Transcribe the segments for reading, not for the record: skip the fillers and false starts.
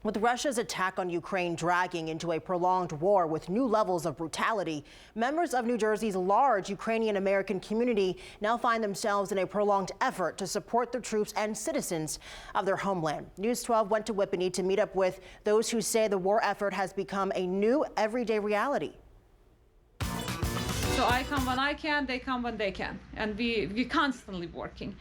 With Russia's attack on Ukraine dragging into a prolonged war with new levels of brutality, members of New Jersey's large Ukrainian American community now find themselves in a prolonged effort to support the troops and citizens of their homeland. News 12 went to Whippany to meet up with those who say the war effort has become a new everyday reality. So I come when I can, they come when they can, and we constantly working.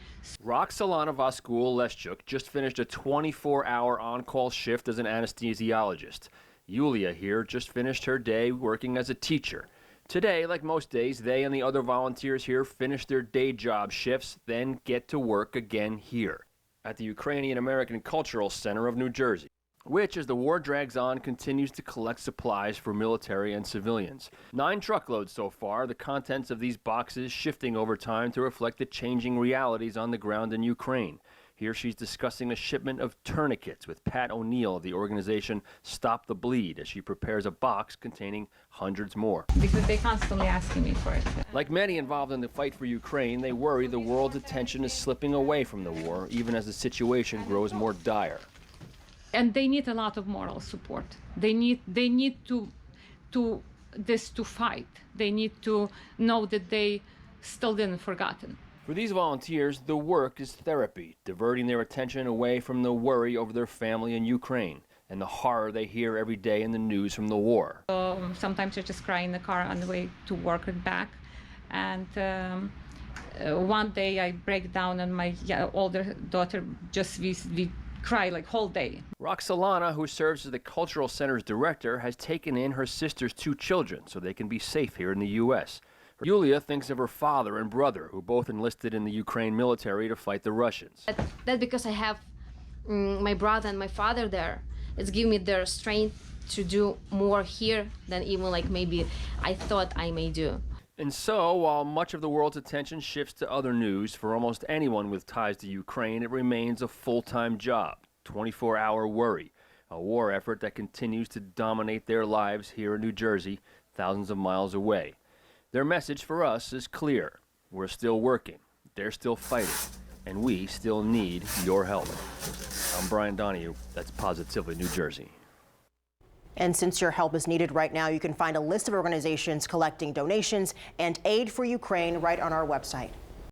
Roksolana Vaskul Leshchuk just finished a 24-hour on-call shift as an anesthesiologist. Yulia here just finished her day working as a teacher. Today, like most days, they and the other volunteers here finish their day job shifts, then get to work again here at the Ukrainian American Cultural Center of New Jersey, which, as the war drags on, continues to collect supplies for military and civilians. 9 truckloads so far, the contents of these boxes shifting over time to reflect the changing realities on the ground in Ukraine. Here she's discussing a shipment of tourniquets with Pat O'Neill of the organization Stop the Bleed as she prepares a box containing hundreds more. Because they constantly asking me for it. Like many involved in the fight for Ukraine, they worry the world's attention is slipping away from the war, even as the situation grows more dire. And they need a lot of moral support. They need to fight. They need to know that they still didn't forgotten. For these volunteers, the work is therapy, diverting their attention away from the worry over their family in Ukraine and the horror they hear every day in the news from the war. Sometimes I just cry in the car on the way to work and back. And one day I break down and my older daughter we cry like whole day. Roksolana, who serves as the Cultural Center's director, has taken in her sister's 2 children so they can be safe here in the U.S. Yulia thinks of her father and brother, who both enlisted in the Ukraine military to fight the Russians. That's because I have my brother and my father there. It's given me their strength to do more here than even like maybe I thought I may do. And so, while much of the world's attention shifts to other news, for almost anyone with ties to Ukraine, it remains a full-time job, 24-hour worry, a war effort that continues to dominate their lives here in New Jersey, thousands of miles away. Their message for us is clear. We're still working, they're still fighting, and we still need your help. I'm Brian Donahue. That's Positively New Jersey. And since your help is needed right now, you can find a list of organizations collecting donations and aid for Ukraine right on our website.